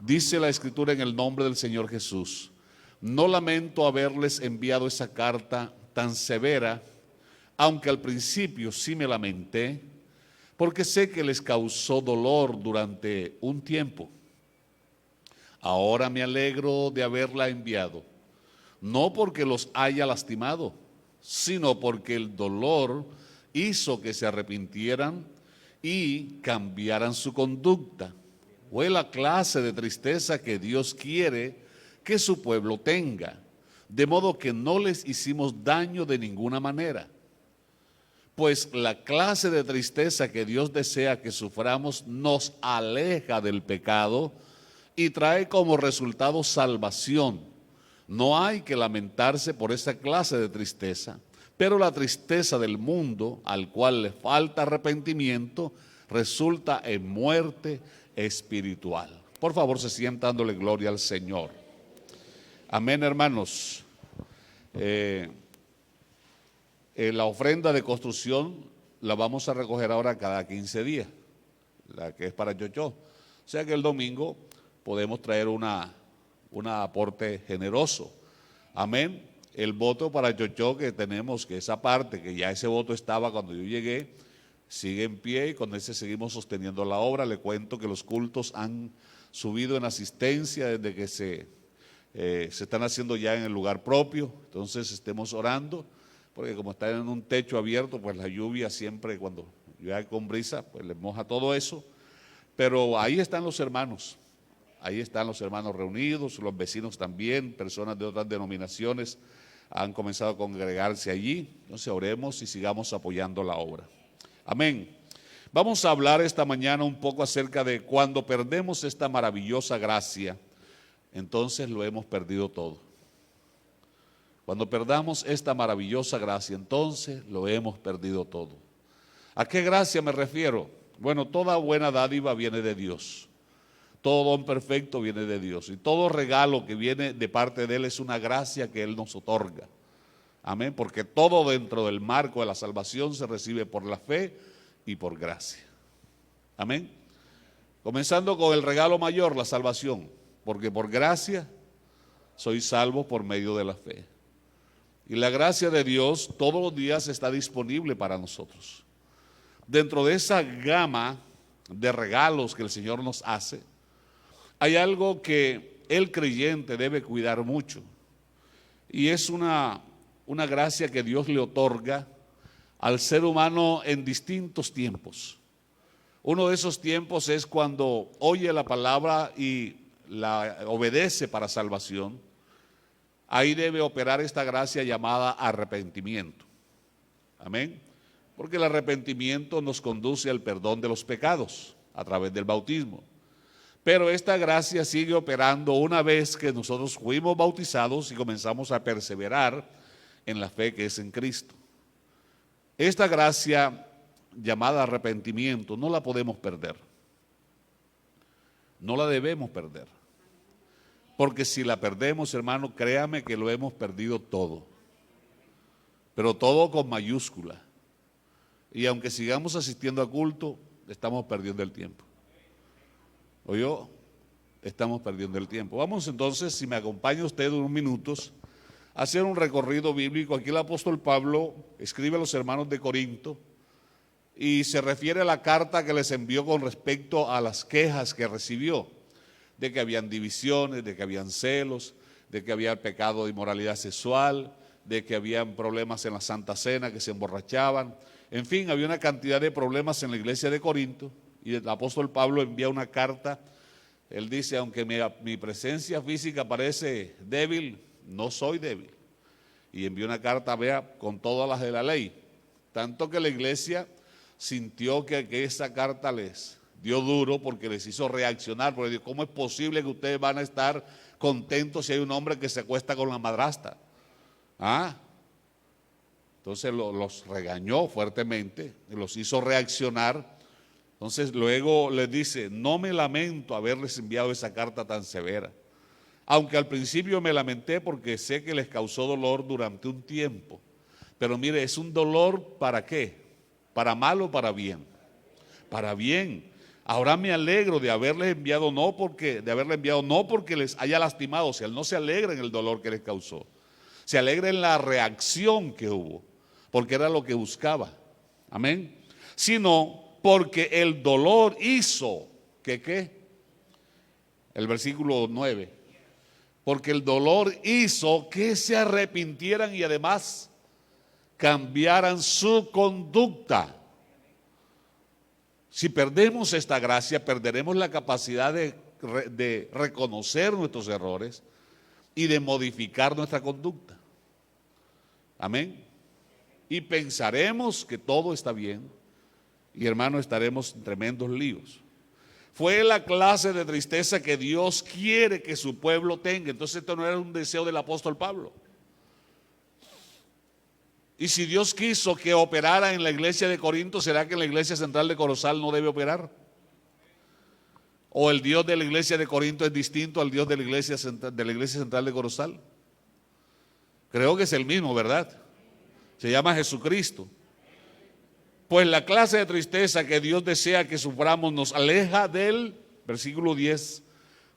Dice la Escritura en el nombre del Señor Jesús: no lamento haberles enviado esa carta tan severa, aunque al principio sí me lamenté, porque sé que les causó dolor durante un tiempo. Ahora me alegro de haberla enviado, no porque los haya lastimado, sino porque el dolor hizo que se arrepintieran y cambiaran su conducta. Fue la clase de tristeza que Dios quiere que su pueblo tenga, de modo que no les hicimos daño de ninguna manera. Pues la clase de tristeza que Dios desea que suframos nos aleja del pecado y trae como resultado salvación. No hay que lamentarse por esa clase de tristeza, pero la tristeza del mundo, al cual le falta arrepentimiento, resulta en muerte espiritual. Por favor, se sientan dándole gloria al Señor. Amén, hermanos. La ofrenda de construcción la vamos a recoger ahora cada 15 días, la que es para Chocho. O sea que el domingo podemos traer un aporte generoso. Amén. El voto para Chocho que tenemos, que esa parte, que ya ese voto estaba cuando yo llegué, sigue en pie y con ese seguimos sosteniendo la obra. Le cuento que los cultos han subido en asistencia desde que se están haciendo ya en el lugar propio. Entonces estemos orando, porque como está en un techo abierto, pues la lluvia siempre, cuando llueve con brisa, pues les moja todo eso. Pero ahí están los hermanos reunidos, los vecinos también, personas de otras denominaciones han comenzado a congregarse allí. Entonces oremos y sigamos apoyando la obra. Amén. Vamos a hablar esta mañana un poco acerca de cuando perdemos esta maravillosa gracia, entonces lo hemos perdido todo. Cuando perdamos esta maravillosa gracia, entonces lo hemos perdido todo. ¿A qué gracia me refiero? Bueno, toda buena dádiva viene de Dios. Todo don perfecto viene de Dios. Y todo regalo que viene de parte de Él es una gracia que Él nos otorga. Amén, porque todo dentro del marco de la salvación se recibe por la fe y por gracia. Amén. Comenzando con el regalo mayor, la salvación, porque por gracia soy salvo por medio de la fe. Y la gracia de Dios todos los días está disponible para nosotros. Dentro de esa gama de regalos que el Señor nos hace, hay algo que el creyente debe cuidar mucho. Y es una gracia que Dios le otorga al ser humano en distintos tiempos. Uno de esos tiempos es cuando oye la palabra y la obedece para salvación. Ahí debe operar esta gracia llamada arrepentimiento. Amén. Porque el arrepentimiento nos conduce al perdón de los pecados a través del bautismo. Pero esta gracia sigue operando una vez que nosotros fuimos bautizados y comenzamos a perseverar en la fe que es en Cristo. Esta gracia llamada arrepentimiento no la podemos perder. No la debemos perder. Porque si la perdemos, hermano, créame que lo hemos perdido todo. Pero todo con mayúscula. Y aunque sigamos asistiendo a culto, estamos perdiendo el tiempo. ¿Oyó? Estamos perdiendo el tiempo. Vamos entonces, si me acompaña usted unos minutos, a hacer un recorrido bíblico. Aquí el apóstol Pablo escribe a los hermanos de Corinto y se refiere a la carta que les envió con respecto a las quejas que recibió, de que habían divisiones, de que habían celos, de que había pecado de inmoralidad sexual, de que habían problemas en la Santa Cena, que se emborrachaban. En fin, había una cantidad de problemas en la iglesia de Corinto y el apóstol Pablo envía una carta. Él dice, aunque mi presencia física parece débil, no soy débil. Y envió una carta, vea, con todas las de la ley. Tanto que la iglesia sintió que esa carta les dio duro porque les hizo reaccionar. Porque dijo, ¿cómo es posible que ustedes van a estar contentos si hay un hombre que se acuesta con la madrastra? Entonces los regañó fuertemente, los hizo reaccionar. Entonces luego les dice, no me lamento haberles enviado esa carta tan severa, aunque al principio me lamenté porque sé que les causó dolor durante un tiempo. Pero mire, es un dolor ¿para qué? ¿Para mal o para bien? Para bien. Ahora me alegro de haberle enviado no porque les haya lastimado, o sea, él no se alegra en el dolor que les causó. Se alegra en la reacción que hubo, porque era lo que buscaba. Amén. Sino porque el dolor hizo que ¿qué? El versículo 9. Porque el dolor hizo que se arrepintieran y además cambiaran su conducta. Si perdemos esta gracia, perderemos la capacidad de reconocer nuestros errores y de modificar nuestra conducta. Amén. Y pensaremos que todo está bien y, hermano, estaremos en tremendos líos. Fue la clase de tristeza que Dios quiere que su pueblo tenga. Entonces esto no era un deseo del apóstol Pablo. Y si Dios quiso que operara en la iglesia de Corinto, ¿será que en la iglesia central de Corozal no debe operar? ¿O el Dios de la iglesia de Corinto es distinto al Dios de la iglesia central de Corozal? Creo que es el mismo, ¿verdad? Se llama Jesucristo. Pues la clase de tristeza que Dios desea que suframos nos aleja del versículo 10.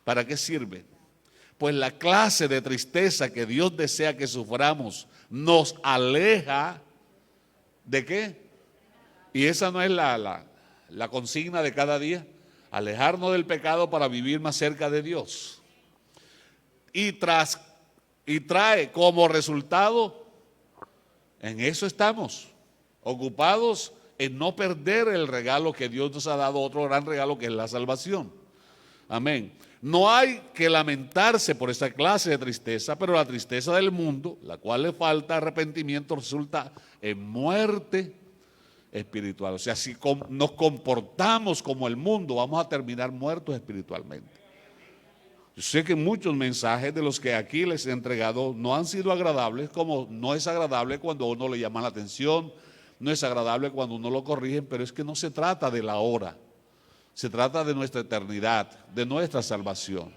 ¿Para qué sirve? Pues la clase de tristeza que Dios desea que suframos nos aleja ¿de qué? Y esa no es la consigna de cada día. Alejarnos del pecado para vivir más cerca de Dios. Y trae como resultado, en eso estamos, ocupados en no perder el regalo que Dios nos ha dado, otro gran regalo que es la salvación. Amén. No hay que lamentarse por esta clase de tristeza, pero la tristeza del mundo, la cual le falta arrepentimiento, resulta en muerte espiritual. O sea, si nos comportamos como el mundo, vamos a terminar muertos espiritualmente. Yo sé que muchos mensajes de los que aquí les he entregado no han sido agradables, como no es agradable cuando uno le llama la atención, no es agradable cuando uno lo corrigen, pero es que no se trata de la hora. Se trata de nuestra eternidad, de nuestra salvación.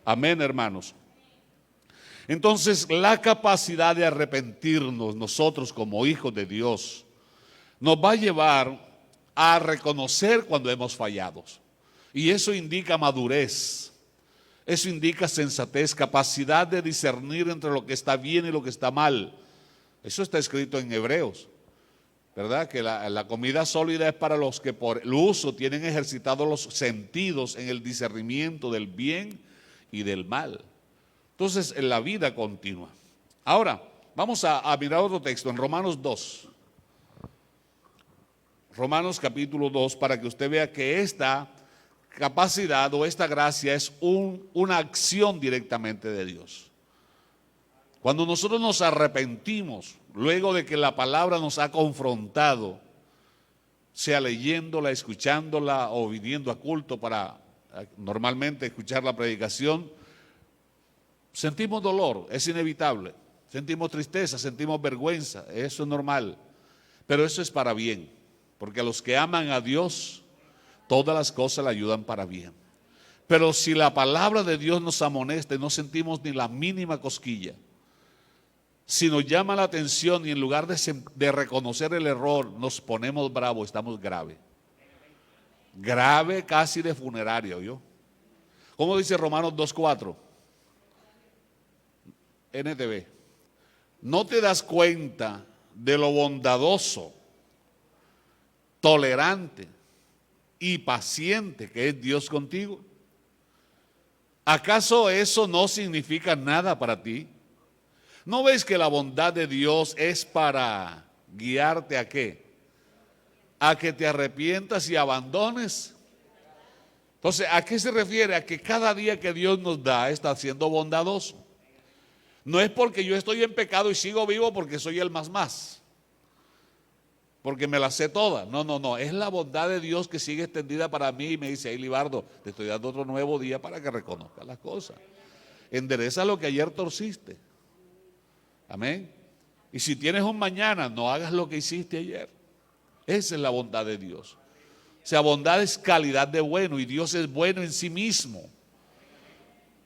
Amén, hermanos. Entonces, la capacidad de arrepentirnos nosotros como hijos de Dios nos va a llevar a reconocer cuando hemos fallado. Y eso indica madurez, eso indica sensatez, capacidad de discernir entre lo que está bien y lo que está mal. Eso está escrito en Hebreos. ¿Verdad? Que la comida sólida es para los que por el uso tienen ejercitados los sentidos en el discernimiento del bien y del mal. Entonces, en la vida continua. Ahora, vamos a mirar otro texto en Romanos 2. Romanos capítulo 2, para que usted vea que esta capacidad o esta gracia es una acción directamente de Dios. Cuando nosotros nos arrepentimos, luego de que la palabra nos ha confrontado, sea leyéndola, escuchándola o viniendo a culto para normalmente escuchar la predicación, sentimos dolor, es inevitable, sentimos tristeza, sentimos vergüenza, eso es normal, pero eso es para bien, porque a los que aman a Dios, todas las cosas le ayudan para bien. Pero si la palabra de Dios nos amonesta y no sentimos ni la mínima cosquilla, si nos llama la atención y en lugar de reconocer el error nos ponemos bravos, estamos grave. Grave casi de funerario, ¿yo? ¿Cómo dice Romanos 2:4? NTV. ¿No te das cuenta de lo bondadoso, tolerante y paciente que es Dios contigo? ¿Acaso eso no significa nada para ti? ¿No ves que la bondad de Dios es para guiarte a qué? A que te arrepientas y abandones. Entonces, ¿a qué se refiere? A que cada día que Dios nos da está siendo bondadoso. No es porque yo estoy en pecado y sigo vivo porque soy el más. Porque me la sé toda. No. Es la bondad de Dios que sigue extendida para mí y me dice, hey, Libardo, te estoy dando otro nuevo día para que reconozcas las cosas. Endereza lo que ayer torciste. Amén. Y si tienes un mañana, no hagas lo que hiciste ayer. Esa es la bondad de Dios. O sea, bondad es calidad de bueno y Dios es bueno en sí mismo.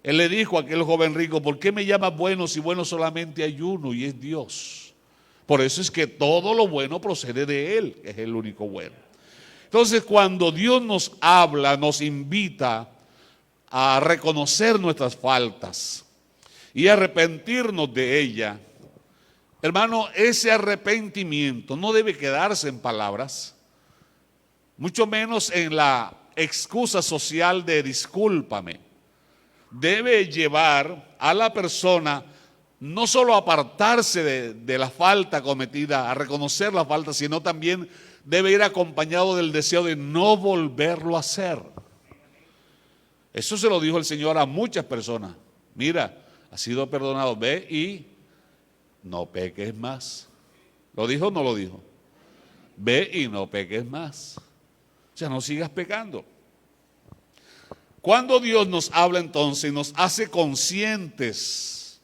Él le dijo a aquel joven rico, ¿por qué me llamas bueno si bueno solamente hay uno y es Dios? Por eso es que todo lo bueno procede de Él, que es el único bueno. Entonces, cuando Dios nos habla, nos invita a reconocer nuestras faltas y arrepentirnos de ella, hermano, ese arrepentimiento no debe quedarse en palabras, mucho menos en la excusa social de discúlpame. Debe llevar a la persona no solo a apartarse de la falta cometida, a reconocer la falta, sino también debe ir acompañado del deseo de no volverlo a hacer. Eso se lo dijo el Señor a muchas personas. Mira, has sido perdonado, ve y no peques más. ¿Lo dijo o no lo dijo? Ve y no peques más. O sea, no sigas pecando. Cuando Dios nos habla entonces, nos hace conscientes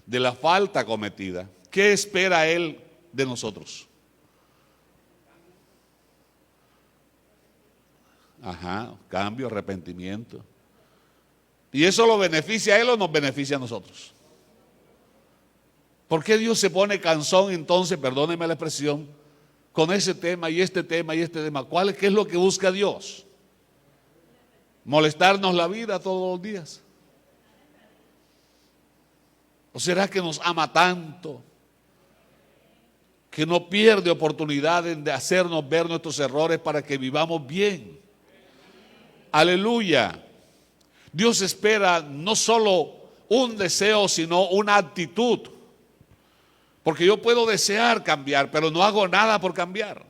de la falta cometida, ¿qué espera Él de nosotros? Cambio, arrepentimiento. ¿Y eso lo beneficia a Él o nos beneficia a nosotros? ¿Por qué Dios se pone cansón entonces, perdóneme la expresión, con ese tema y este tema y este tema? ¿Qué es lo que busca Dios? ¿Molestarnos la vida todos los días? ¿O será que nos ama tanto que no pierde oportunidades de hacernos ver nuestros errores para que vivamos bien? Aleluya. Dios espera no solo un deseo, sino una actitud. Porque yo puedo desear cambiar, pero no hago nada por cambiar.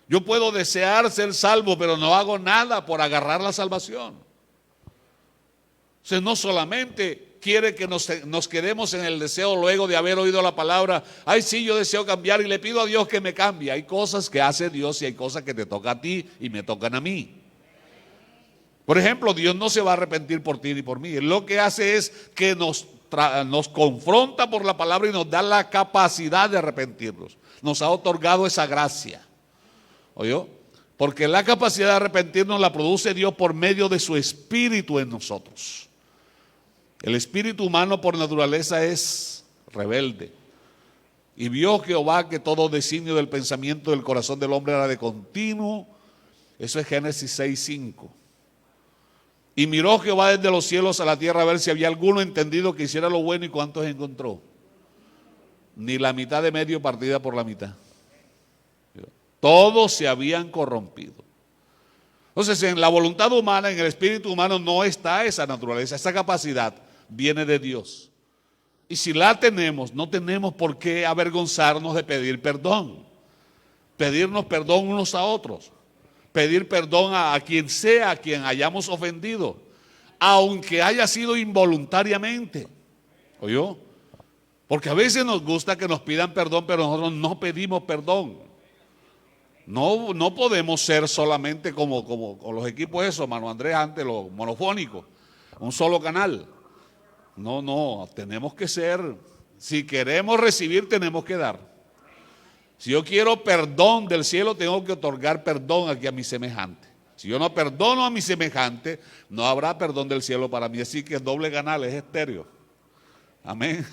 Yo puedo desear ser salvo, pero no hago nada por agarrar la salvación. O sea, no solamente quiere que nos quedemos en el deseo luego de haber oído la palabra, ay sí, yo deseo cambiar y le pido a Dios que me cambie. Hay cosas que hace Dios y hay cosas que te toca a ti y me tocan a mí. Por ejemplo, Dios no se va a arrepentir por ti ni por mí. Él lo que hace es que nos confronta por la palabra y nos da la capacidad de arrepentirnos. Nos ha otorgado esa gracia. ¿Oyó? Porque la capacidad de arrepentirnos la produce Dios por medio de su espíritu en nosotros. El espíritu humano por naturaleza es rebelde. Y vio Jehová que todo designio del pensamiento del corazón del hombre era de continuo. Eso es Génesis 6:5. Y miró Jehová desde los cielos a la tierra a ver si había alguno entendido que hiciera lo bueno, y ¿cuántos encontró? Ni la mitad de medio partida por la mitad. Todos se habían corrompido. Entonces, en la voluntad humana, en el espíritu humano no está esa naturaleza, esa capacidad viene de Dios. Y si la tenemos, no tenemos por qué avergonzarnos de pedir perdón. Pedirnos perdón unos a otros. Pedir perdón a quien sea, a quien hayamos ofendido, aunque haya sido involuntariamente. ¿Oyó? Porque a veces nos gusta que nos pidan perdón, pero nosotros no pedimos perdón. No podemos ser solamente como con los equipos esos, hermano Andrés, antes los monofónicos, un solo canal. No, tenemos que ser, si queremos recibir, tenemos que dar. Si yo quiero perdón del cielo, tengo que otorgar perdón aquí a mi semejante. Si yo no perdono a mi semejante, no habrá perdón del cielo para mí. Así que es doble canal, es estéreo. Amén.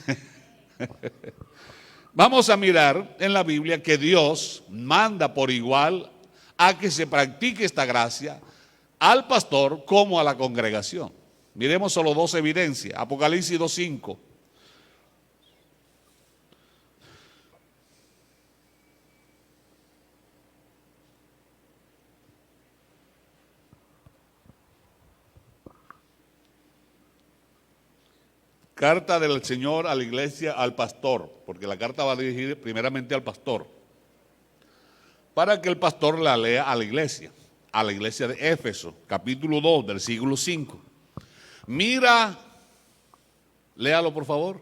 Vamos a mirar en la Biblia que Dios manda por igual a que se practique esta gracia al pastor como a la congregación. Miremos solo dos evidencias. Apocalipsis 2:5. Carta del Señor a la iglesia, al pastor, porque la carta va dirigida primeramente al pastor, para que el pastor la lea a la iglesia de Éfeso, capítulo 2, del siglo 5. Mira, léalo por favor.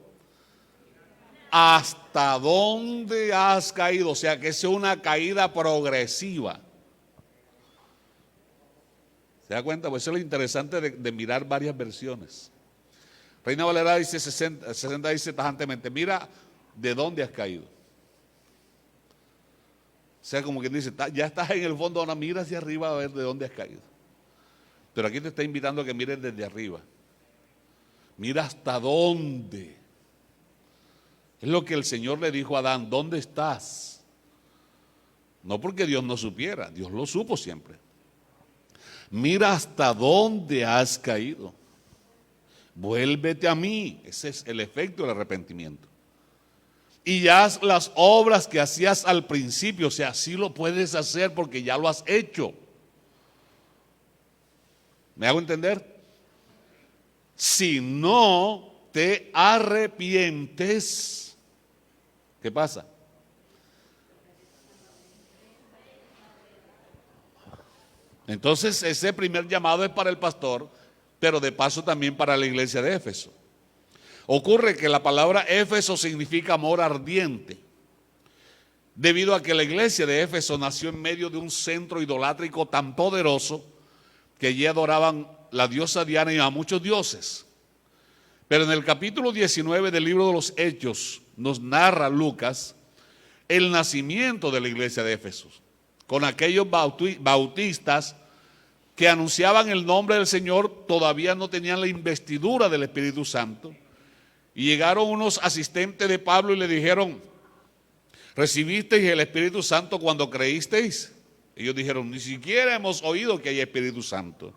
¿Hasta dónde has caído? O sea, que es una caída progresiva. ¿Se da cuenta? Pues eso es lo interesante de mirar varias versiones. Reina Valera dice 60 dice tajantemente, mira de dónde has caído. O sea, como quien dice, ya estás en el fondo, ahora mira hacia arriba a ver de dónde has caído. Pero aquí te está invitando a que mires desde arriba. Mira hasta dónde. Es lo que el Señor le dijo a Adán, ¿dónde estás? No porque Dios no supiera, Dios lo supo siempre. Mira hasta dónde has caído. Vuélvete a mí. Ese es el efecto del arrepentimiento. Y haz las obras que hacías al principio. O sea, sí lo puedes hacer porque ya lo has hecho. ¿Me hago entender? Si no te arrepientes, ¿qué pasa? Entonces ese primer llamado es para el pastor, pero de paso también para la iglesia de Éfeso. Ocurre que la palabra Éfeso significa amor ardiente, debido a que la iglesia de Éfeso nació en medio de un centro idolátrico tan poderoso que allí adoraban la diosa Diana y a muchos dioses. Pero en el capítulo 19 del libro de los Hechos nos narra Lucas el nacimiento de la iglesia de Éfeso, con aquellos bautistas que anunciaban el nombre del Señor, todavía no tenían la investidura del Espíritu Santo, y llegaron unos asistentes de Pablo y le dijeron: ¿recibisteis el Espíritu Santo cuando creísteis? Ellos dijeron: ni siquiera hemos oído que hay Espíritu Santo.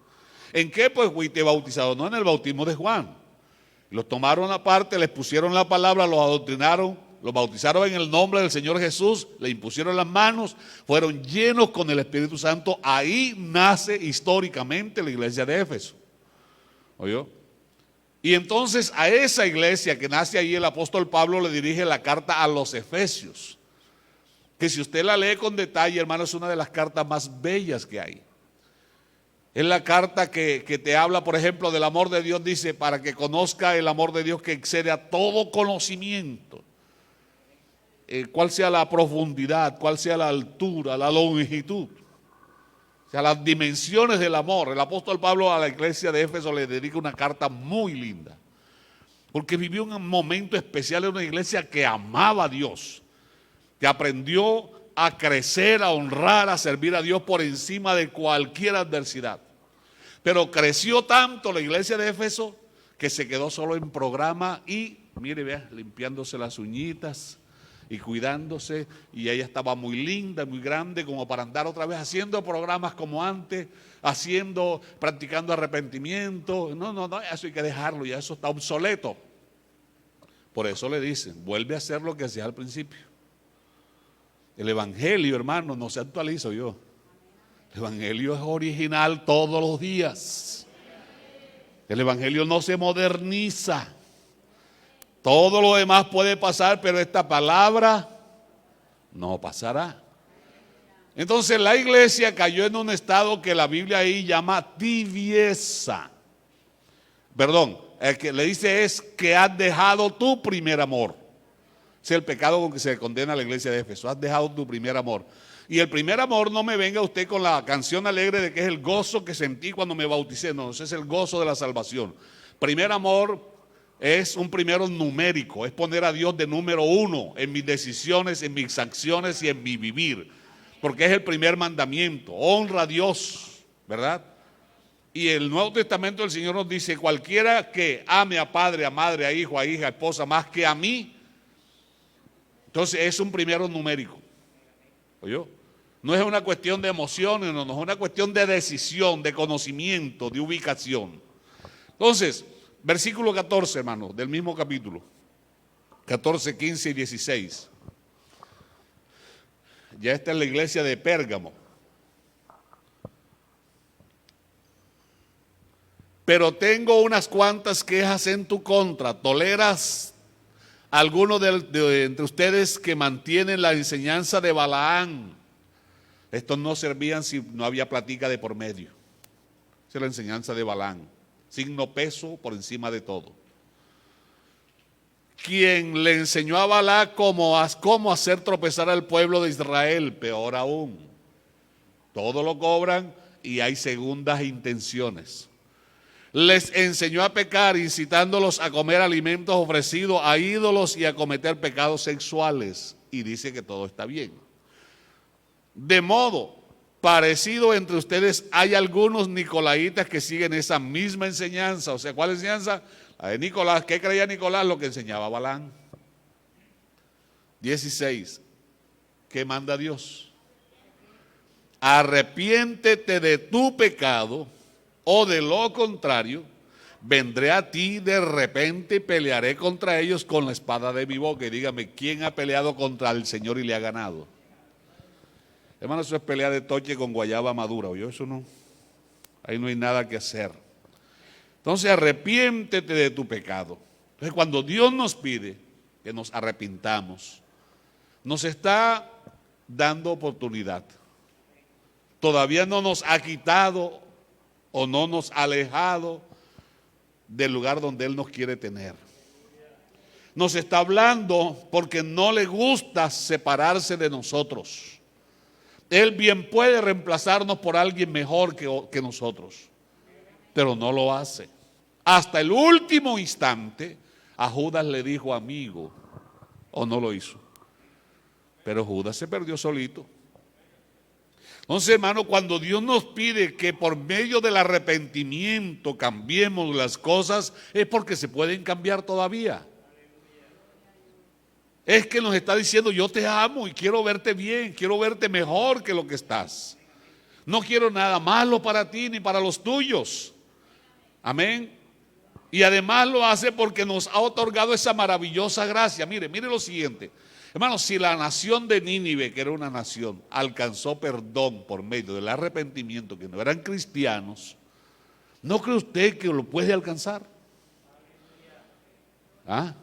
¿En qué pues fuiste bautizado? No, en el bautismo de Juan. Los tomaron aparte, les pusieron la palabra, los adoctrinaron, los bautizaron en el nombre del Señor Jesús, le impusieron las manos, fueron llenos con el Espíritu Santo. Ahí nace históricamente la iglesia de Éfeso. ¿Oyó? Y entonces a esa iglesia que nace ahí, el apóstol Pablo le dirige la carta a los Efesios, que si usted la lee con detalle, hermano, es una de las cartas más bellas que hay. Es la carta que te habla, por ejemplo, del amor de Dios. Dice: para que conozca el amor de Dios que excede a todo conocimiento. Cuál sea la profundidad, cuál sea la altura, la longitud, o sea, las dimensiones del amor. El apóstol Pablo a la iglesia de Éfeso le dedica una carta muy linda, porque vivió un momento especial en una iglesia que amaba a Dios, que aprendió a crecer, a honrar, a servir a Dios por encima de cualquier adversidad. Pero creció tanto la iglesia de Éfeso que se quedó solo en programa y, mire, vea, limpiándose las uñitas y cuidándose, y ella estaba muy linda, muy grande, como para andar otra vez haciendo programas como antes, practicando arrepentimiento. No, eso hay que dejarlo, ya eso está obsoleto. Por eso le dicen: vuelve a hacer lo que hacía al principio. El evangelio, hermano, no se actualiza yo. El evangelio es original todos los días. El evangelio no se moderniza. Todo lo demás puede pasar, pero esta palabra no pasará. Entonces la iglesia cayó en un estado que la Biblia ahí llama tibieza. Perdón, el que le dice es que has dejado tu primer amor. Es el pecado con que se condena a la iglesia de Éfeso. Has dejado tu primer amor. Y el primer amor, no me venga usted con la canción alegre de que es el gozo que sentí cuando me bauticé. No, ese es el gozo de la salvación. Primer amor es un primero numérico, es poner a Dios de número uno en mis decisiones, en mis acciones y en mi vivir. Porque es el primer mandamiento: honra a Dios, ¿verdad? Y el Nuevo Testamento del Señor nos dice: cualquiera que ame a padre, a madre, a hijo, a hija, a esposa más que a mí. Entonces es un primero numérico. ¿Oyó? No es una cuestión de emociones, no es una cuestión de decisión, de conocimiento, de ubicación. Entonces, versículo 14, hermano, del mismo capítulo, 14, 15 y 16. Ya está en la iglesia de Pérgamo. Pero tengo unas cuantas quejas en tu contra. ¿Toleras alguno de entre ustedes que mantienen la enseñanza de Balaán? Estos no servían si no había plática de por medio. Esa es la enseñanza de Balaán. Signo peso por encima de todo. Quien le enseñó a Balac cómo hacer tropezar al pueblo de Israel. Peor aún, todo lo cobran y hay segundas intenciones. Les enseñó a pecar, incitándolos a comer alimentos ofrecidos a ídolos y a cometer pecados sexuales. Y dice que todo está bien. De modo parecido entre ustedes hay algunos nicolaitas que siguen esa misma enseñanza. O sea, ¿cuál enseñanza? La de Nicolás. ¿Qué creía Nicolás? Lo que enseñaba Balaán. 16. ¿Qué manda Dios? arrepiéntete de tu pecado, o de lo contrario, vendré a ti de repente y pelearé contra ellos con la espada de mi boca. Y dígame, ¿quién ha peleado contra el Señor y le ha ganado? Hermano, eso es pelea de toque con guayaba madura, ¿oyó? Eso no, ahí no hay nada que hacer. Entonces arrepiéntete de tu pecado. Entonces cuando Dios nos pide que nos arrepintamos, nos está dando oportunidad. Todavía no nos ha quitado o no nos ha alejado del lugar donde Él nos quiere tener. Nos está hablando porque no le gusta separarse de nosotros. Él bien puede reemplazarnos por alguien mejor que nosotros, pero no lo hace. Hasta el último instante a Judas le dijo amigo, o no lo hizo. Pero Judas se perdió solito. Entonces, hermano, cuando Dios nos pide que por medio del arrepentimiento cambiemos las cosas, es porque se pueden cambiar todavía. Es que nos está diciendo, yo te amo y quiero verte bien, quiero verte mejor que lo que estás. No quiero nada malo para ti ni para los tuyos. Amén. Y además lo hace porque nos ha otorgado esa maravillosa gracia. Mire lo siguiente. Hermanos, si la nación de Nínive, que era una nación, alcanzó perdón por medio del arrepentimiento, que no eran cristianos, ¿no cree usted que lo puede alcanzar? ¿Ah?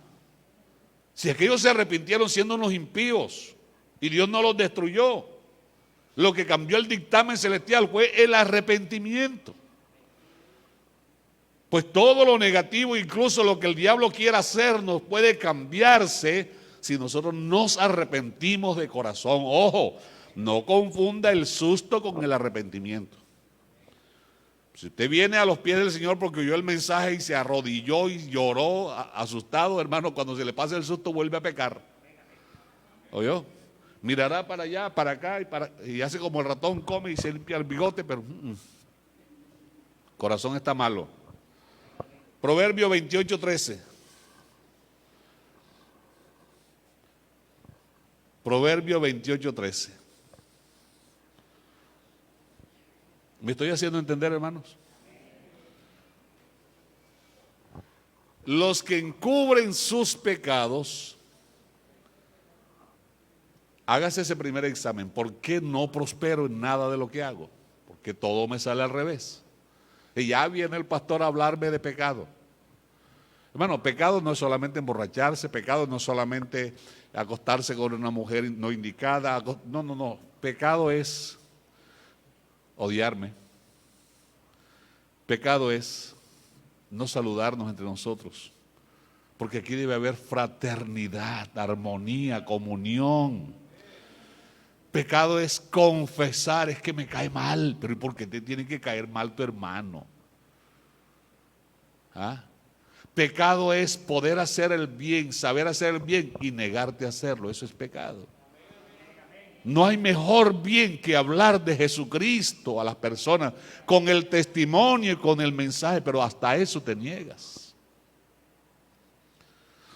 Si aquellos se arrepintieron siendo unos impíos y Dios no los destruyó, lo que cambió el dictamen celestial fue el arrepentimiento. Pues todo lo negativo, incluso lo que el diablo quiera hacernos, puede cambiarse si nosotros nos arrepentimos de corazón. Ojo, no confunda el susto con el arrepentimiento. Si usted viene a los pies del Señor porque oyó el mensaje y se arrodilló y lloró asustado, hermano, cuando se le pasa el susto vuelve a pecar. ¿Oyó? Mirará para allá, para acá y hace como el ratón, come y se limpia el bigote, pero corazón está malo. Proverbio 28:13. Proverbio 28:13. ¿Me estoy haciendo entender, hermanos? Los que encubren sus pecados, hágase ese primer examen. ¿Por qué no prospero en nada de lo que hago? Porque todo me sale al revés. Y ya viene el pastor a hablarme de pecado. Hermano, pecado no es solamente emborracharse, pecado no es solamente acostarse con una mujer no indicada. No. Pecado es odiarme. Pecado es no saludarnos entre nosotros. Porque aquí debe haber fraternidad, armonía, comunión. Pecado es confesar, es que me cae mal. Pero ¿y por qué te tiene que caer mal tu hermano? ¿Ah? Pecado es poder hacer el bien, saber hacer el bien y negarte a hacerlo. Eso es pecado. No hay mejor bien que hablar de Jesucristo a las personas con el testimonio y con el mensaje, pero hasta eso te niegas.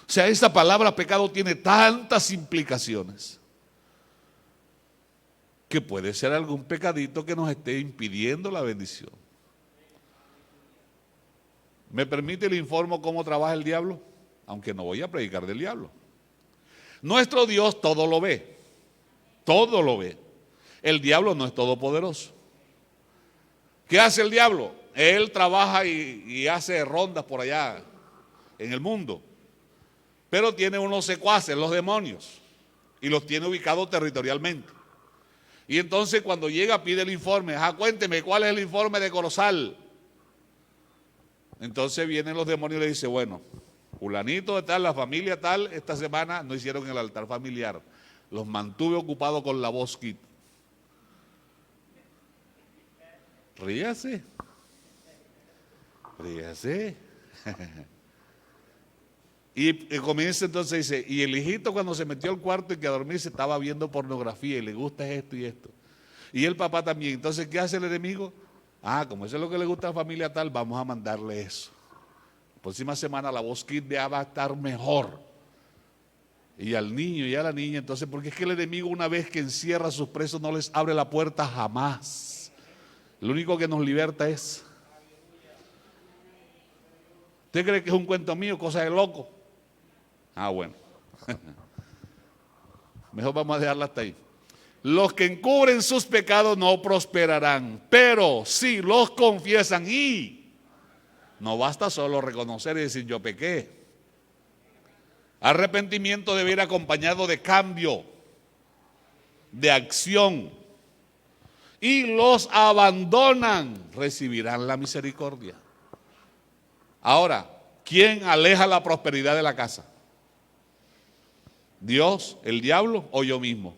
O sea, esta palabra pecado tiene tantas implicaciones que puede ser algún pecadito que nos esté impidiendo la bendición. ¿Me permite le informo cómo trabaja el diablo? Aunque no voy a predicar del diablo. Nuestro Dios todo lo ve. Todo lo ve. El diablo no es todopoderoso. ¿Qué hace el diablo? Él trabaja y hace rondas por allá en el mundo. Pero tiene unos secuaces, los demonios, y los tiene ubicados territorialmente. Y entonces cuando llega pide el informe. Cuénteme, ¿cuál es el informe de Corozal? Entonces vienen los demonios y le dicen, bueno, fulanito de tal, la familia tal, esta semana no hicieron el altar familiar. Los mantuve ocupados con la voz kit. Ríase. Y comienza entonces, dice, y el hijito cuando se metió al cuarto y que a dormir se estaba viendo pornografía y le gusta esto y esto. Y el papá también. Entonces, ¿qué hace el enemigo? Como eso es lo que le gusta a la familia tal, vamos a mandarle eso. La próxima semana la voz kit ya va a estar mejor. y al niño y a la niña. Entonces, porque es que el enemigo, una vez que encierra a sus presos, no les abre la puerta jamás. Lo único que nos liberta es... ¿Usted cree que es un cuento mío, cosa de loco? Ah, bueno. Mejor vamos a dejarla hasta ahí. Los que encubren sus pecados no prosperarán, pero si los confiesan, y no basta solo reconocer y decir yo pequé. Arrepentimiento debe ir acompañado de cambio, de acción, y los abandonan, recibirán la misericordia. Ahora, ¿quién aleja la prosperidad de la casa? ¿Dios, el diablo o yo mismo?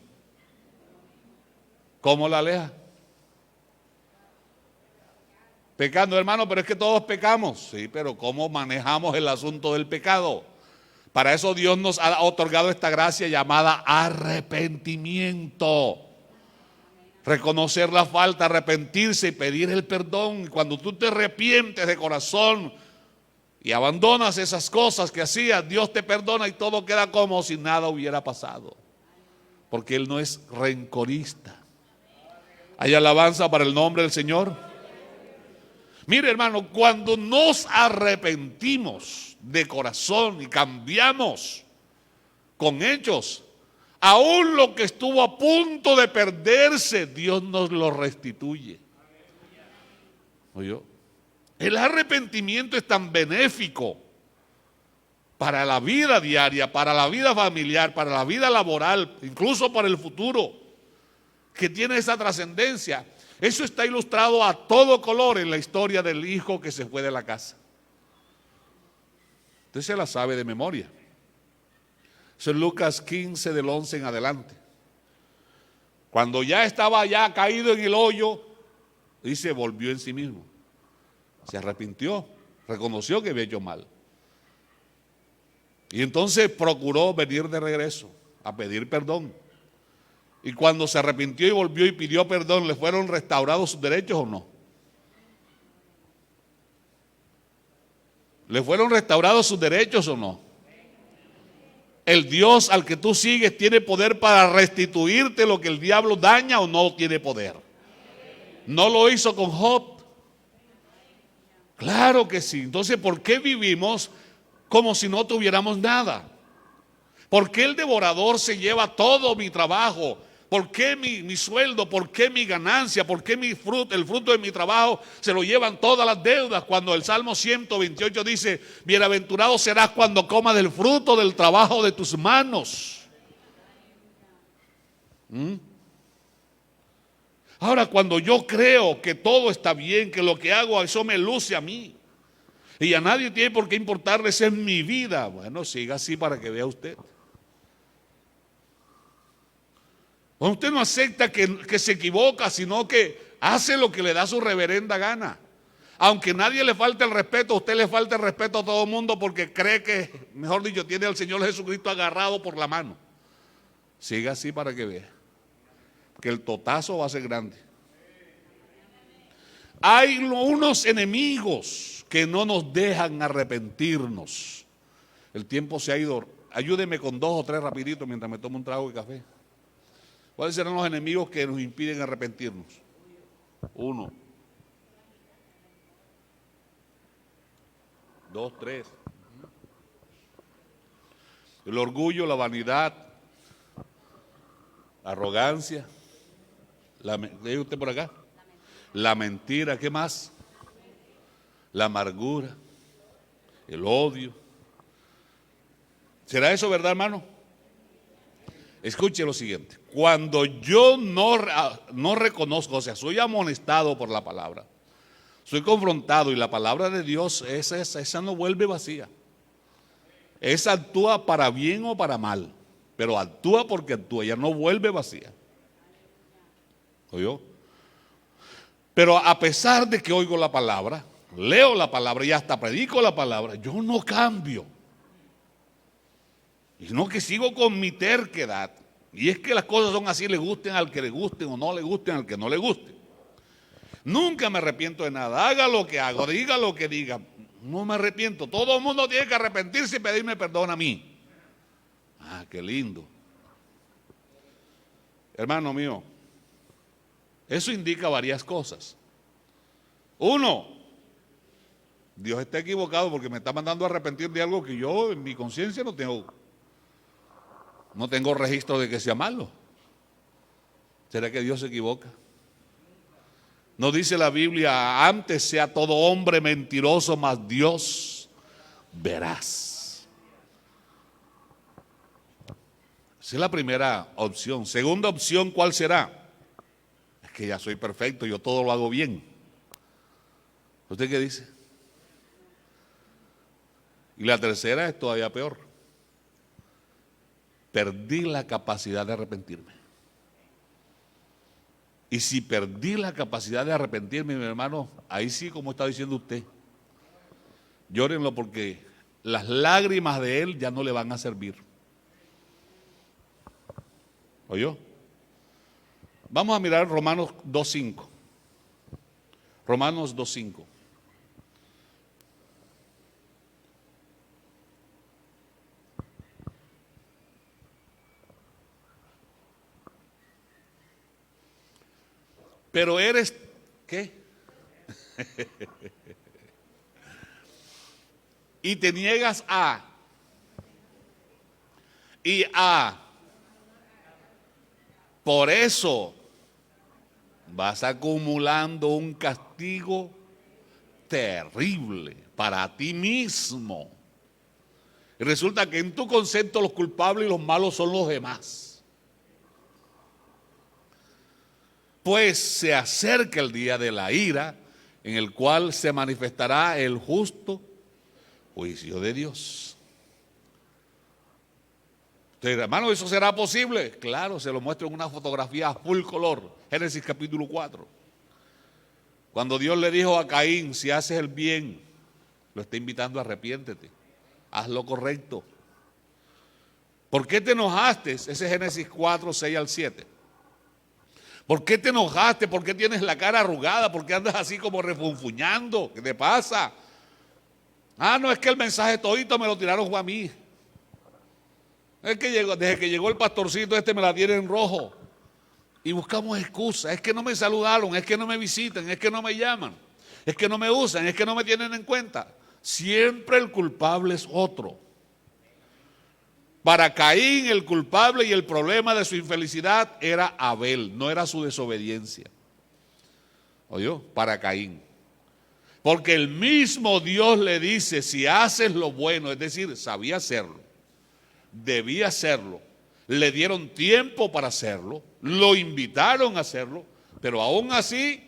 ¿Cómo la aleja? Pecando, hermano, pero es que todos pecamos. Sí, pero ¿cómo manejamos el asunto del pecado? Para eso Dios nos ha otorgado esta gracia llamada arrepentimiento. Reconocer la falta, arrepentirse y pedir el perdón. Cuando tú te arrepientes de corazón y abandonas esas cosas que hacías, Dios te perdona y todo queda como si nada hubiera pasado. Porque Él no es rencorista. ¿Hay alabanza para el nombre del Señor? Mire, hermano, cuando nos arrepentimos de corazón y cambiamos con hechos, aún lo que estuvo a punto de perderse, Dios nos lo restituye. ¿Oyó? El arrepentimiento es tan benéfico para la vida diaria, para la vida familiar, para la vida laboral, incluso para el futuro, que tiene esa trascendencia. Eso está ilustrado a todo color en la historia del hijo que se fue de la casa. Usted se la sabe de memoria. Eso es Lucas 15 del 11 en adelante. Cuando ya estaba ya caído en el hoyo, dice, volvió en sí mismo. Se arrepintió, reconoció que había hecho mal. Y entonces procuró venir de regreso a pedir perdón. Y cuando se arrepintió y volvió y pidió perdón, ¿le fueron restaurados sus derechos o no? ¿Le fueron restaurados sus derechos o no? El Dios al que tú sigues tiene poder para restituirte lo que el diablo daña o no tiene poder. ¿No lo hizo con Job? Claro que sí. Entonces, ¿por qué vivimos como si no tuviéramos nada? ¿Por qué el devorador se lleva todo mi trabajo? ¿Por qué mi sueldo? ¿Por qué mi ganancia? ¿Por qué el fruto de mi trabajo se lo llevan todas las deudas? Cuando el Salmo 128 dice, bienaventurado serás cuando comas del fruto del trabajo de tus manos. Ahora, cuando yo creo que todo está bien, que lo que hago, eso me luce a mí, y a nadie tiene por qué importarle, esa es mi vida. Bueno, siga así para que vea usted. Bueno, usted no acepta que se equivoca, sino que hace lo que le da su reverenda gana. Aunque nadie le falte el respeto, a usted le falta el respeto a todo el mundo porque cree que, mejor dicho, tiene al Señor Jesucristo agarrado por la mano. Siga así para que vea. Que el totazo va a ser grande. Hay unos enemigos que no nos dejan arrepentirnos. El tiempo se ha ido. Ayúdeme con 2 o 3 rapiditos mientras me tomo un trago de café. ¿Cuáles serán los enemigos que nos impiden arrepentirnos? 1, 2, 3. El orgullo, la vanidad, la arrogancia. ¿Lee usted por acá? La mentira, ¿qué más? La amargura, el odio. ¿Será eso verdad, hermano? Escuche lo siguiente. Cuando yo no reconozco, o sea, soy amonestado por la palabra, soy confrontado y la palabra de Dios, esa no vuelve vacía. Esa actúa para bien o para mal, pero actúa porque actúa, ella no vuelve vacía. ¿Oyó? Pero a pesar de que oigo la palabra, leo la palabra y hasta predico la palabra, yo no cambio. Sino que sigo con mi terquedad. Y es que las cosas son así, le gusten al que le gusten o no le gusten al que no le guste. Nunca me arrepiento de nada, haga lo que haga, diga lo que diga, no me arrepiento. Todo el mundo tiene que arrepentirse y pedirme perdón a mí. qué lindo. Hermano mío, eso indica varias cosas. Uno, Dios está equivocado porque me está mandando a arrepentir de algo que yo en mi conciencia no tengo registro de que sea malo. ¿Será que Dios se equivoca? No dice la Biblia, antes sea todo hombre mentiroso, mas Dios veraz. Esa es la primera opción. Segunda opción, ¿cuál será? Es que ya soy perfecto, yo todo lo hago bien. ¿Usted qué dice? Y la tercera es todavía peor. Perdí la capacidad de arrepentirme. Y si perdí la capacidad de arrepentirme, mi hermano, ahí sí, como está diciendo usted, llórenlo porque las lágrimas de él ya no le van a servir. ¿Oyó? Vamos a mirar Romanos 2.5. Romanos 2.5. Pero eres, ¿qué? Y te niegas a, y a. Por eso vas acumulando un castigo terrible para ti mismo. Y resulta que en tu concepto los culpables y los malos son los demás. Pues se acerca el día de la ira, en el cual se manifestará el justo juicio de Dios. Usted dirá, hermano, ¿eso será posible? Claro, se lo muestro en una fotografía a full color, Génesis capítulo 4. Cuando Dios le dijo a Caín, si haces el bien, lo está invitando a arrepiéntete, haz lo correcto. ¿Por qué te enojaste? Ese es Génesis 4, 6 al 7. ¿Por qué te enojaste? ¿Por qué tienes la cara arrugada? ¿Por qué andas así como refunfuñando? ¿Qué te pasa? Ah, no, es que el mensaje todito me lo tiraron a mí. Es que desde que llegó el pastorcito me la tiene en rojo. Y buscamos excusas. Es que no me saludaron, es que no me visitan, es que no me llaman, es que no me usan, es que no me tienen en cuenta. Siempre el culpable es otro. Para Caín el culpable y el problema de su infelicidad era Abel, no era su desobediencia. ¿Oyó? Para Caín. Porque el mismo Dios le dice, si haces lo bueno, es decir, sabía hacerlo, debía hacerlo, le dieron tiempo para hacerlo, lo invitaron a hacerlo, pero aún así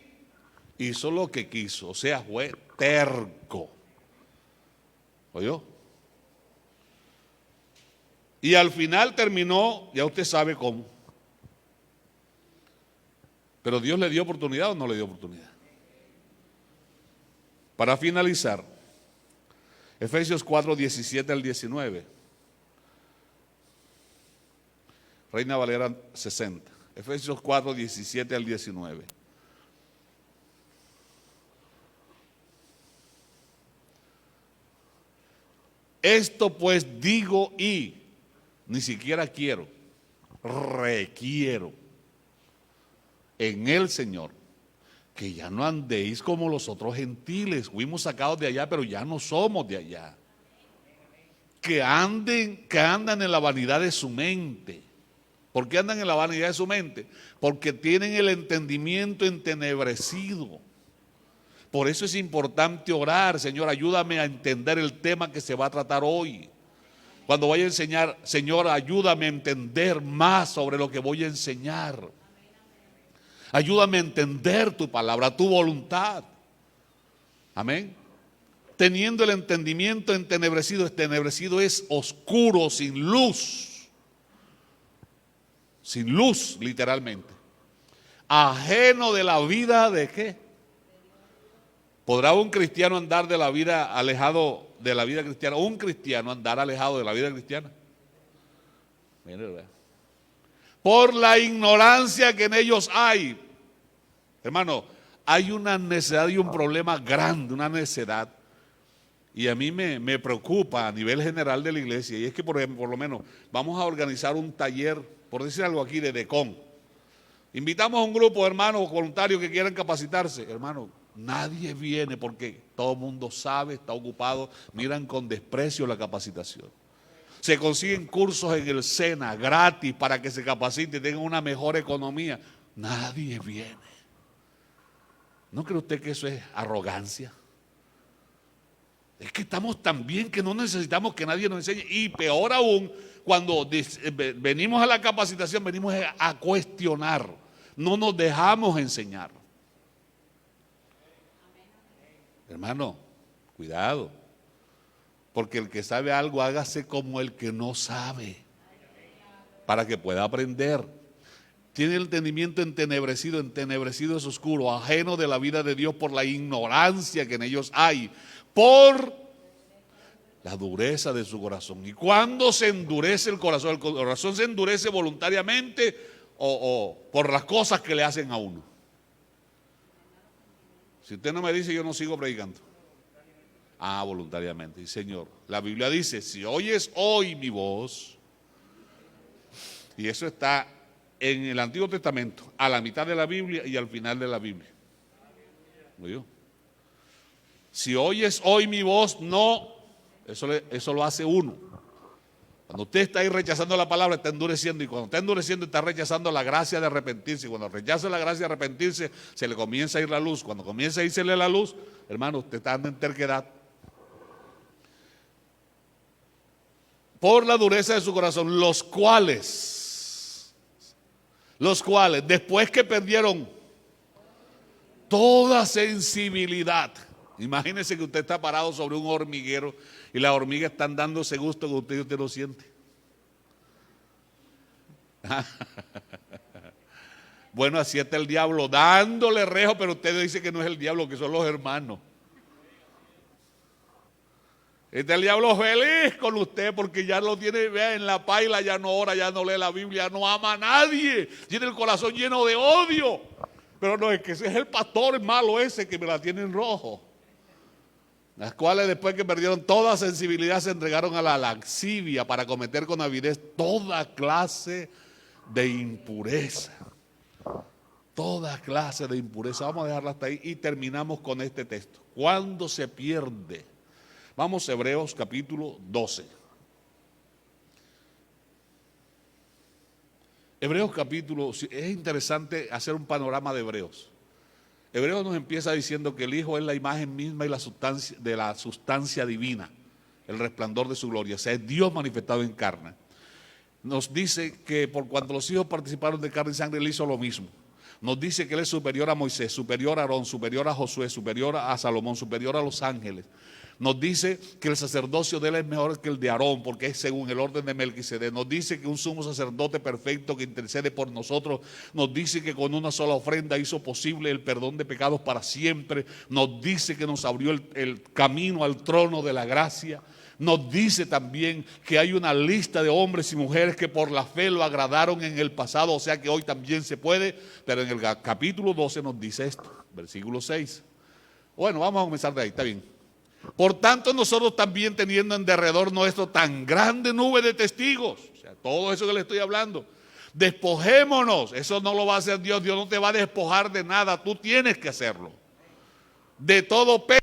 hizo lo que quiso, o sea, fue terco. ¿Oyó? Y al final terminó, ya usted sabe cómo. Pero Dios le dio oportunidad o no le dio oportunidad. Para finalizar, Efesios 4, 17 al 19. Reina Valera 60. Efesios 4, 17 al 19. Esto pues digo y ni siquiera quiero, requiero en el Señor que ya no andéis como los otros gentiles. Fuimos sacados de allá, pero ya no somos de allá. Que andan en la vanidad de su mente. ¿Por qué andan en la vanidad de su mente? Porque tienen el entendimiento entenebrecido. Por eso es importante orar, Señor, ayúdame a entender el tema que se va a tratar hoy. Cuando vaya a enseñar, Señor, ayúdame a entender más sobre lo que voy a enseñar. Ayúdame a entender tu palabra, tu voluntad. Amén. Teniendo el entendimiento entenebrecido, entenebrecido es oscuro, sin luz. Sin luz, literalmente. Ajeno de la vida de ¿qué? ¿Podrá un cristiano andar de la vida alejado de la vida cristiana? ¿Un cristiano andar alejado de la vida cristiana? Mire, ¿verdad? Por la ignorancia que en ellos hay. Hermano, hay una necedad y un problema grande, una necedad Y a mí me preocupa a nivel general de la iglesia, y es que por lo menos vamos a organizar un taller, por decir algo aquí, de DECON. Invitamos a un grupo de hermanos voluntarios que quieran capacitarse. Hermano, nadie viene porque todo el mundo sabe, está ocupado, miran con desprecio la capacitación. Se consiguen cursos en el SENA gratis para que se capaciten y tengan una mejor economía. Nadie viene. ¿No cree usted que eso es arrogancia? Es que estamos tan bien que no necesitamos que nadie nos enseñe. Y peor aún, cuando venimos a la capacitación, venimos a cuestionar. No nos dejamos enseñar. Hermano, cuidado. Porque el que sabe algo, hágase como el que no sabe, para que pueda aprender. Tiene el entendimiento entenebrecido es oscuro, ajeno de la vida de Dios por la ignorancia que en ellos hay, por la dureza de su corazón. Y cuando se endurece el corazón se endurece voluntariamente o por las cosas que le hacen a uno. Si usted no me dice, yo no sigo predicando. Voluntariamente. Y Señor, la Biblia dice, si oyes hoy mi voz, y eso está en el Antiguo Testamento, a la mitad de la Biblia y al final de la Biblia. ¿Oyó? Si oyes hoy mi voz, no, eso lo hace uno. Cuando usted está ahí rechazando la palabra, está endureciendo, y cuando está endureciendo, está rechazando la gracia de arrepentirse. Y cuando rechaza la gracia de arrepentirse, se le comienza a ir la luz. Cuando comienza a irse la luz, hermano, usted está dando en terquedad. Por la dureza de su corazón, los cuales, después que perdieron toda sensibilidad, imagínese que usted está parado sobre un hormiguero y las hormigas están dándose gusto con usted y usted lo siente. Bueno, así está el diablo, dándole rejo, pero usted dice que no es el diablo, que son los hermanos. Está el diablo feliz con usted porque ya lo tiene, vea, en la paila, ya no ora, ya no lee la Biblia, no ama a nadie, tiene el corazón lleno de odio. Pero no, es que ese es el pastor malo ese que me la tiene en rojo. Las cuales después que perdieron toda sensibilidad se entregaron a la lascivia para cometer con avidez toda clase de impureza. Toda clase de impureza. Vamos a dejarla hasta ahí y terminamos con este texto. ¿Cuándo se pierde? Vamos a Hebreos capítulo 12. Hebreos capítulo, es interesante hacer un panorama de Hebreos. Hebreos nos empieza diciendo que el Hijo es la imagen misma y la sustancia de la sustancia divina, el resplandor de su gloria, o sea, es Dios manifestado en carne. Nos dice que por cuanto los hijos participaron de carne y sangre, Él hizo lo mismo. Nos dice que Él es superior a Moisés, superior a Aarón, superior a Josué, superior a Salomón, superior a los ángeles. Nos dice que el sacerdocio de Él es mejor que el de Aarón, porque es según el orden de Melquisedec. Nos dice que un sumo sacerdote perfecto que intercede por nosotros. Nos dice que con una sola ofrenda hizo posible el perdón de pecados para siempre. Nos dice que nos abrió el camino al trono de la gracia. Nos dice también que hay una lista de hombres y mujeres que por la fe lo agradaron en el pasado, o sea que hoy también se puede. Pero en el capítulo 12 nos dice esto, versículo 6. Bueno, vamos a comenzar de ahí, está bien. Por tanto, nosotros también, teniendo en derredor nuestro tan grande nube de testigos, o sea, todo eso que le estoy hablando, despojémonos. Eso no lo va a hacer Dios. Dios no te va a despojar de nada, tú tienes que hacerlo. De todo peso.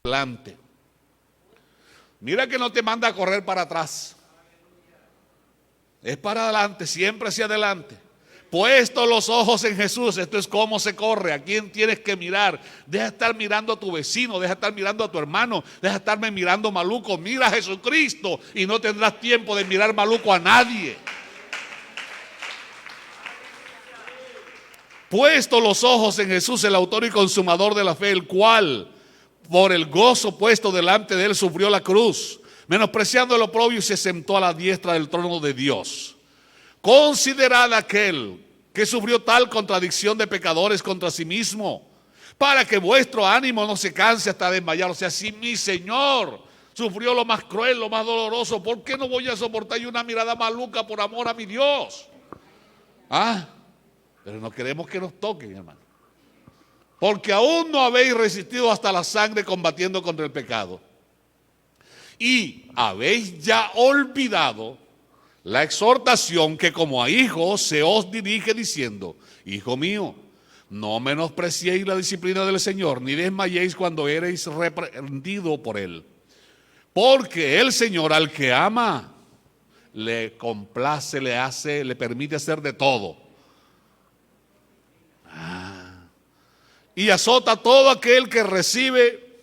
Adelante. Mira que no te manda a correr para atrás. Es para adelante, siempre hacia adelante. Puesto los ojos en Jesús, esto es cómo se corre, a quién tienes que mirar. Deja de estar mirando a tu vecino, deja de estar mirando a tu hermano, deja de estarme mirando maluco, mira a Jesucristo y no tendrás tiempo de mirar maluco a nadie. Puesto los ojos en Jesús, el autor y consumador de la fe, el cual por el gozo puesto delante de él sufrió la cruz, menospreciando el oprobio y se sentó a la diestra del trono de Dios. Considerad aquel que sufrió tal contradicción de pecadores contra sí mismo, para que vuestro ánimo no se canse hasta desmayar. O sea, si mi Señor sufrió lo más cruel, lo más doloroso, ¿por qué no voy a soportar yo una mirada maluca por amor a mi Dios? Pero no queremos que nos toquen, hermano. Porque aún no habéis resistido hasta la sangre combatiendo contra el pecado. Y habéis ya olvidado la exhortación que como a hijos se os dirige diciendo: Hijo mío, no menospreciéis la disciplina del Señor, ni desmayéis cuando ereis reprendido por Él. Porque el Señor al que ama, le complace, le permite hacer de todo. Y azota a todo aquel que recibe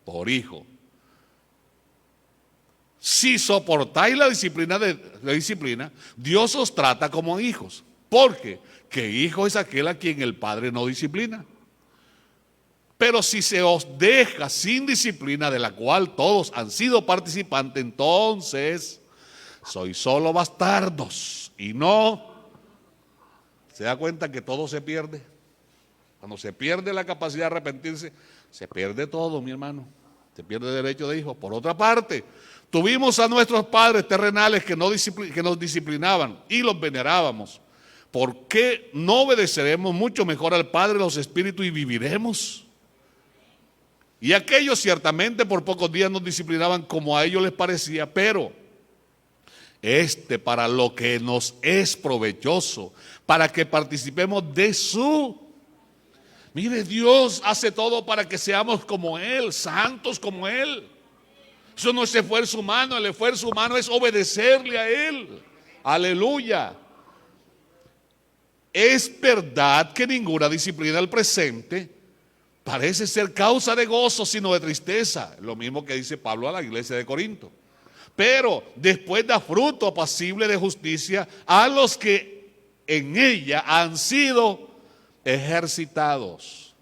por hijo. Si soportáis la disciplina, Dios os trata como hijos. Porque que hijo es aquel a quien el Padre no disciplina. Pero si se os deja sin disciplina, de la cual todos han sido participantes, entonces sois solo bastardos y no. ¿Se da cuenta que todo se pierde? Cuando se pierde la capacidad de arrepentirse, se pierde todo, mi hermano. Se pierde el derecho de hijo. Por otra parte, tuvimos a nuestros padres terrenales que nos disciplinaban y los venerábamos. ¿Por qué no obedeceremos mucho mejor al Padre de los Espíritus y viviremos? Y aquellos ciertamente por pocos días nos disciplinaban como a ellos les parecía, pero para lo que nos es provechoso, para que participemos de su. Mire, Dios hace todo para que seamos como Él, santos como Él. Eso no es esfuerzo humano, el esfuerzo humano es obedecerle a Él. Aleluya. Es verdad que ninguna disciplina del presente parece ser causa de gozo, sino de tristeza. Lo mismo que dice Pablo a la iglesia de Corinto. Pero después da fruto apacible de justicia a los que en ella han sido ejercitados.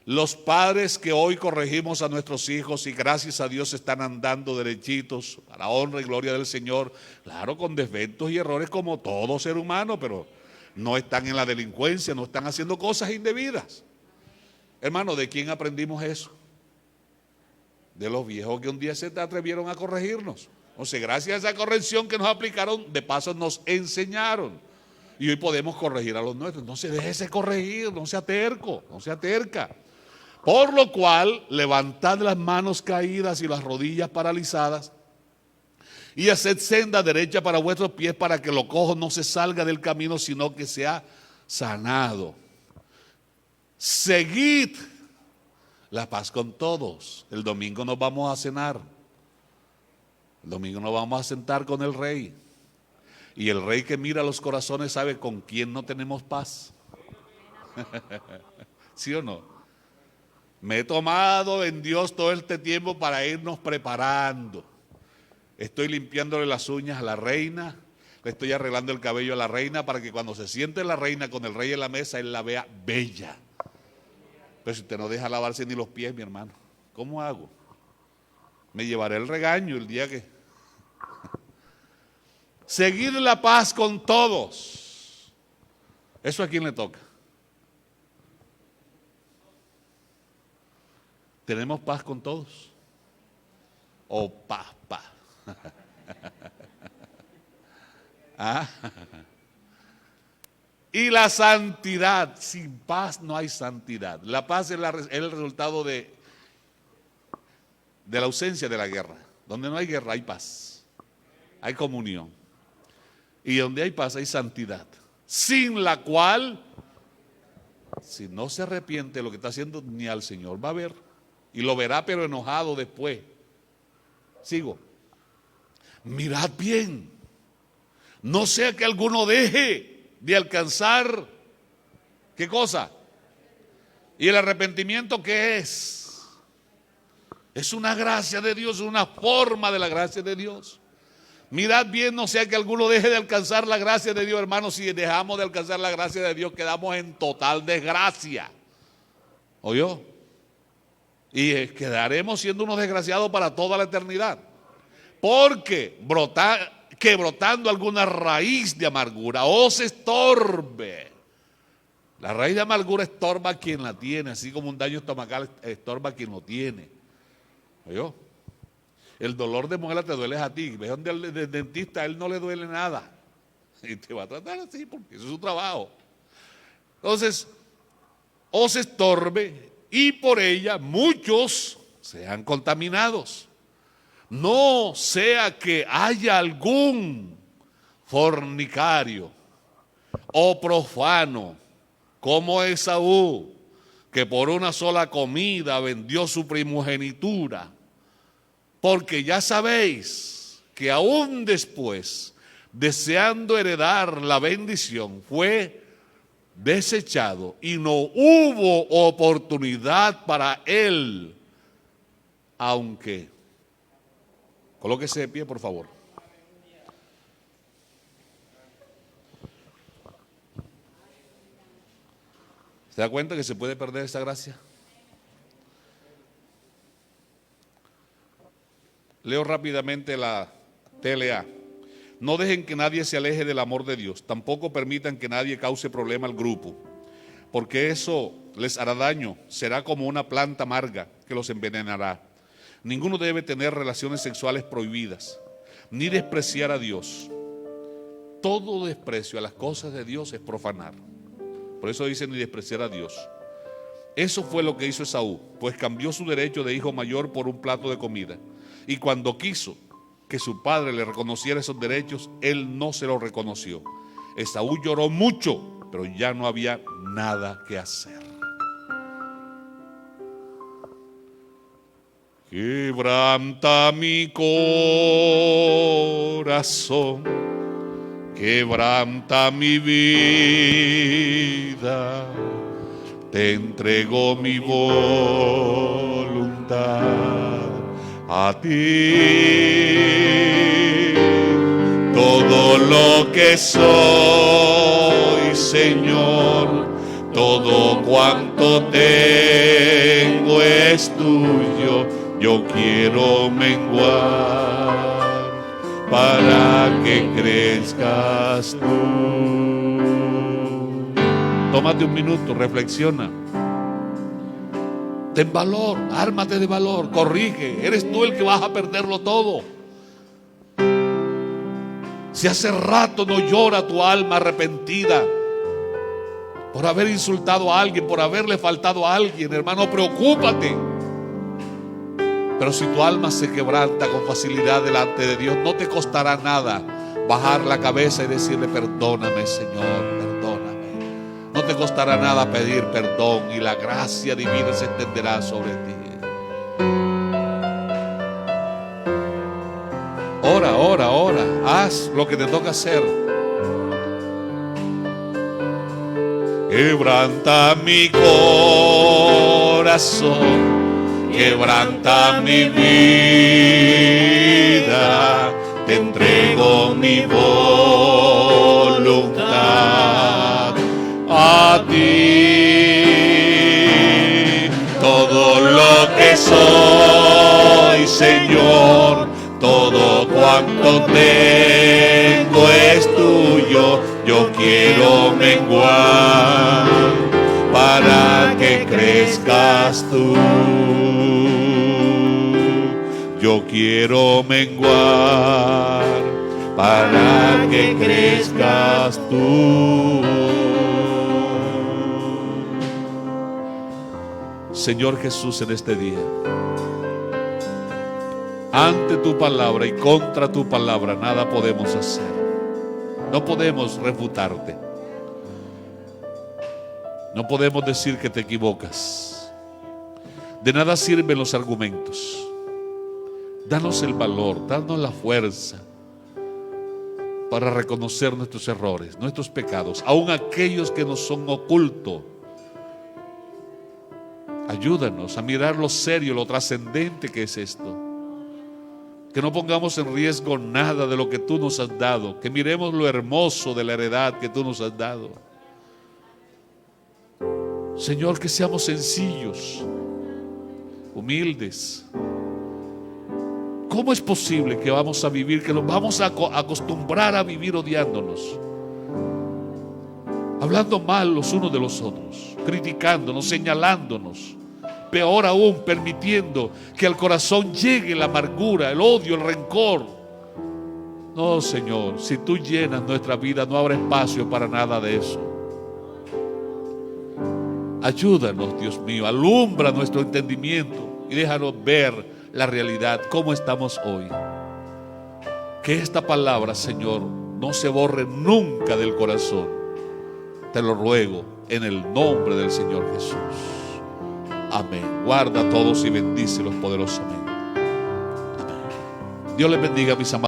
Los padres que hoy corregimos a nuestros hijos y gracias a Dios están andando derechitos a la honra y gloria del Señor, claro, con defectos y errores como todo ser humano, pero no están en la delincuencia, no están haciendo cosas indebidas. Hermano, ¿de quién aprendimos eso? De los viejos que un día se atrevieron a corregirnos. O sea, gracias a esa corrección que nos aplicaron, de paso nos enseñaron. Y hoy podemos corregir a los nuestros. Entonces déjese corregir, no sea terco, no sea terca. Por lo cual, levantad las manos caídas y las rodillas paralizadas y haced senda derecha para vuestros pies, para que lo cojo no se salga del camino, sino que sea sanado. Seguid la paz con todos. El domingo nos vamos a cenar. El domingo nos vamos a sentar con el rey. Y el rey que mira los corazones sabe con quién no tenemos paz. ¿Sí o no? Me he tomado en Dios todo este tiempo para irnos preparando. Estoy limpiándole las uñas a la reina. Le estoy arreglando el cabello a la reina para que cuando se siente la reina con el rey en la mesa, él la vea bella. Pero si usted no deja lavarse ni los pies, mi hermano, ¿cómo hago? Me llevaré el regaño el día que... Seguir la paz con todos. ¿Eso a quién le toca? ¿Tenemos paz con todos? ¿O paz? ¿Ah? Y la santidad. Sin paz no hay santidad. La paz es el resultado de la ausencia de la guerra. Donde no hay guerra hay paz, hay comunión. Y donde hay paz hay santidad, sin la cual, si no se arrepiente de lo que está haciendo, ni al Señor va a ver. Y lo verá pero enojado después. Sigo. Mirad bien, no sea que alguno deje de alcanzar, ¿qué cosa? ¿Y el arrepentimiento qué es? Es una gracia de Dios, una forma de la gracia de Dios. Mirad bien, no sea que alguno deje de alcanzar la gracia de Dios, hermanos. Si dejamos de alcanzar la gracia de Dios, quedamos en total desgracia. ¿Oyó? Y quedaremos siendo unos desgraciados para toda la eternidad. Porque brotando alguna raíz de amargura os estorbe. La raíz de amargura estorba a quien la tiene, así como un daño estomacal estorba a quien lo tiene. ¿Oyó? El dolor de muela te duele a ti. Ves donde el dentista, a él no le duele nada. Y te va a tratar así porque eso es su trabajo. Entonces, os estorbe y por ella muchos sean contaminados. No sea que haya algún fornicario o profano como Esaú, que por una sola comida vendió su primogenitura, porque ya sabéis que aún después, deseando heredar la bendición, fue desechado y no hubo oportunidad para él, aunque, colóquese de pie por favor. ¿Se da cuenta que se puede perder esa gracia? Leo rápidamente la TLA. No dejen que nadie se aleje del amor de Dios. Tampoco permitan que nadie cause problema al grupo, porque eso les hará daño. Será como una planta amarga que los envenenará. Ninguno debe tener relaciones sexuales prohibidas, ni despreciar a Dios. Todo desprecio a las cosas de Dios es profanar. Por eso dice ni despreciar a Dios. Eso fue lo que hizo Esaú, pues cambió su derecho de hijo mayor por un plato de comida. Y cuando quiso que su padre le reconociera esos derechos, él no se los reconoció. Esaú lloró mucho, pero ya no había nada que hacer. Quebranta mi corazón, quebranta mi vida, te entrego mi voluntad a ti. Todo lo que soy, Señor, todo cuanto tengo es tuyo. Yo quiero menguar para que crezcas tú. Tómate un minuto, reflexiona. Ten valor, ármate de valor, corrige. Eres tú el que vas a perderlo todo. Si hace rato no llora tu alma arrepentida por haber insultado a alguien, por haberle faltado a alguien, hermano, preocúpate. Pero si tu alma se quebranta con facilidad delante de Dios, no te costará nada bajar la cabeza y decirle: perdóname, Señor, perdóname. No te costará nada pedir perdón y la gracia divina se extenderá sobre ti. Ora, ora, ora. Haz lo que te toca hacer. Quebranta mi corazón, quebranta mi vida, te entrego mi voluntad a ti. Todo lo que soy, Señor, todo cuanto tengo es tuyo. Yo quiero menguar para que crezcas tú. Yo quiero menguar para que crezcas tú. Señor Jesús, en este día, ante tu palabra y contra tu palabra nada podemos hacer. No podemos refutarte. No podemos decir que te equivocas. De nada sirven los argumentos. Danos el valor, danos la fuerza para reconocer nuestros errores, nuestros pecados, aun aquellos que nos son ocultos. Ayúdanos a mirar lo serio, lo trascendente que es esto. Que no pongamos en riesgo nada de lo que tú nos has dado. Que miremos lo hermoso de la heredad que tú nos has dado. Señor, que seamos sencillos, humildes. ¿Cómo es posible que vamos a vivir, que nos vamos a acostumbrar a vivir odiándonos? Hablando mal los unos de los otros, criticándonos, señalándonos. Peor aún, permitiendo que al corazón llegue la amargura, el odio, el rencor. No, Señor, si tú llenas nuestra vida, no habrá espacio para nada de eso. Ayúdanos, Dios mío, alumbra nuestro entendimiento y déjanos ver la realidad, cómo estamos hoy. Que esta palabra, Señor, no se borre nunca del corazón. Te lo ruego en el nombre del Señor Jesús. Amén. Guarda a todos y bendícelos poderosamente. Amén. Dios les bendiga, mis amados.